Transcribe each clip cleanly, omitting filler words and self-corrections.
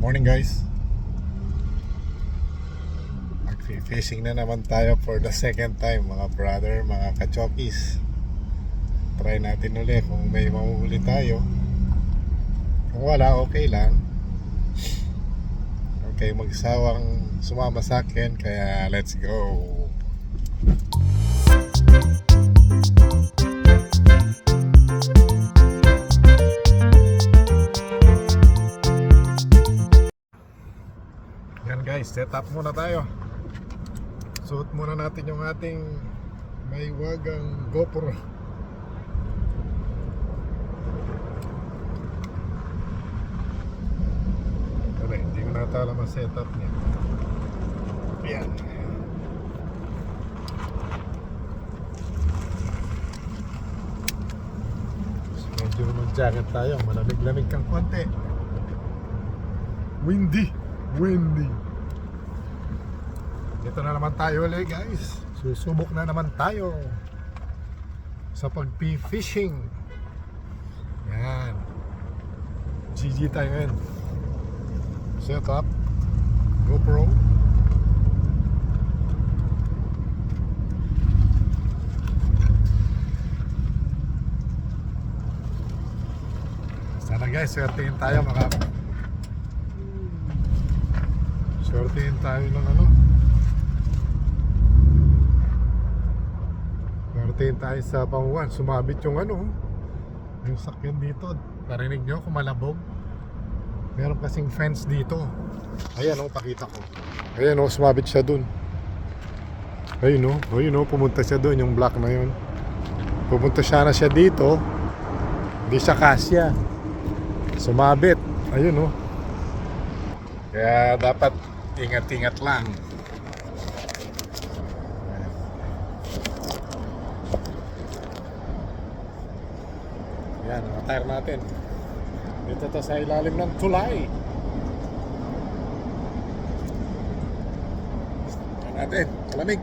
Morning guys. Mag-fishing na naman tayo for the second time mga brother, mga kachokis. Try natin ulit kung may mahuhuli tayo. Kung wala, okay lang. Okay, magsawang sumama sa akin, kaya let's go. Yan guys, set up muna tayo. Suot muna natin yung ating may wagang GoPro. Wala, hindi ko nata alam ang setup niya. Ayan. So, medyo mag-jacket tayo. Malamig-lamig kang konti. Windy. Dito na naman tayo ulit guys. Susubok na naman tayo sa pag-fishing. Yan. GG tayo ngayon. Set up GoPro. Sana guys, swertihin tayo swertihin tayo ng swertihin tayo sa panguwan. Sumabit yung yung sakyan dito. Narinig nyo kung malabog? Meron kasing fence dito. Ayan pakita ko. Ayan sumabit siya dun. Ayun pumunta siya dun, yung black na yun. Pumunta siya dito. Hindi siya kasya. Sumabit. Ayun Kaya dapat ingat-ingat lang. Yan, tire natin. Dito to sa ilalim ng tulay. Yan natin, malamig.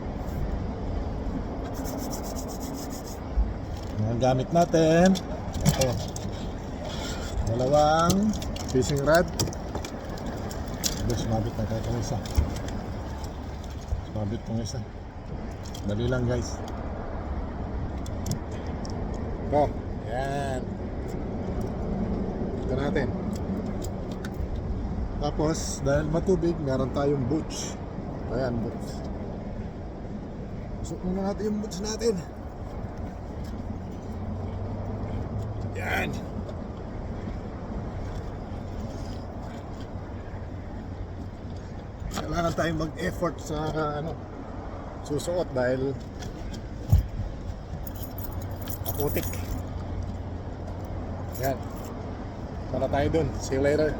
Mga gamit natin. Ito. Dalawang fishing rod. Sumabit na kahit ang isa. Sumabit kong isa. Dali lang guys. Ito. Yan. Ito natin. Tapos dahil matubig, meron tayong boots. Ayan, boots. Pasok muna natin yung boots natin. Yan. Kailangan tayong mag-effort sa susuot dahil maputik. Yan. Para tayo dun. See you later.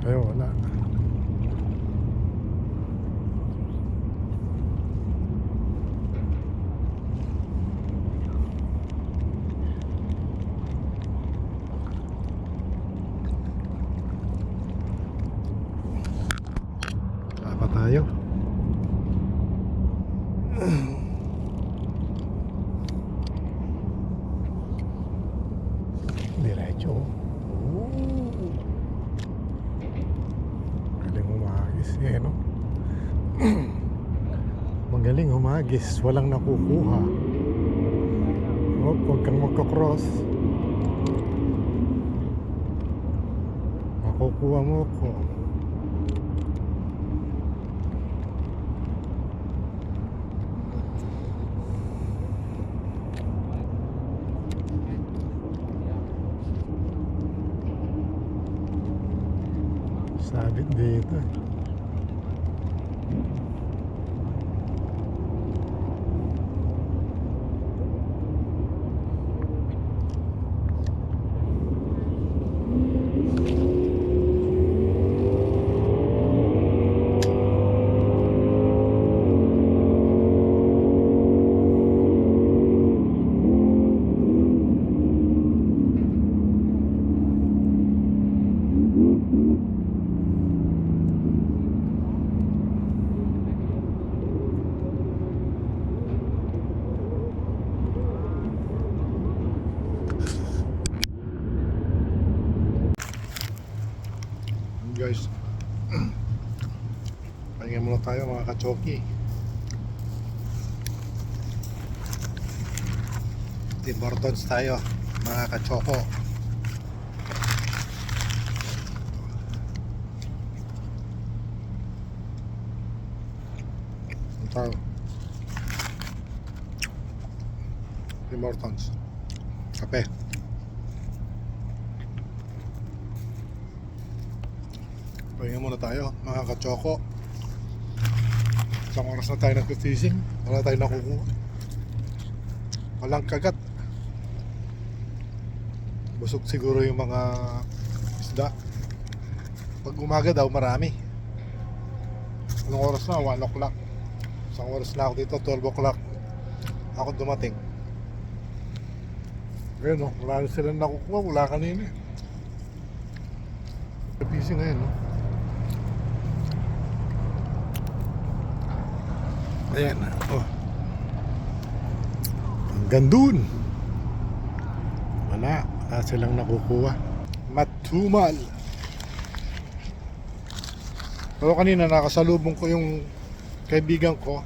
Ayun, wala. Tama tayo. Diretso. Ooh. Magaling humagis eh, no? Magaling humagis, walang nakukuha. Huwag kang magkakross. Makukuha mo ko. Sabit dito eh. Guys, pahinga muna tayo mga kachoki. Tim Hortons tayo mga kachoko. Ito Tim Hortons kape. Pahinga muna tayo mga kachoko. Isang oras na tayo nag-fishing. Wala tayo nakukuha. Walang kagat. Busog siguro yung mga isda. Pag umaga daw marami. Anong oras na? 1 o'clock. Isang oras na ako dito, 12 o'clock ako dumating. Ayun o, wala na sila nakukuha. Wala kanina eh. Fishing ngayon no. Ayan, oh. Hanggang dun. Wala silang nakukuha. Matumal. Pero kanina nakasalubong ko yung kaibigan ko,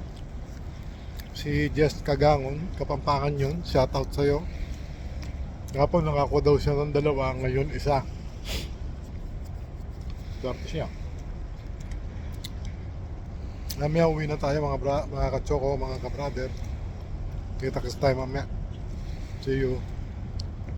si Jess Kagangon, Kapampangan yun. Shoutout sa'yo. Kapag nakakuha daw siya ng 2, ngayon 1. Swerte siya. Mamaya uwi na tayo mga kachoko, mga kabrader. Kita-kits tayo mamaya. See you.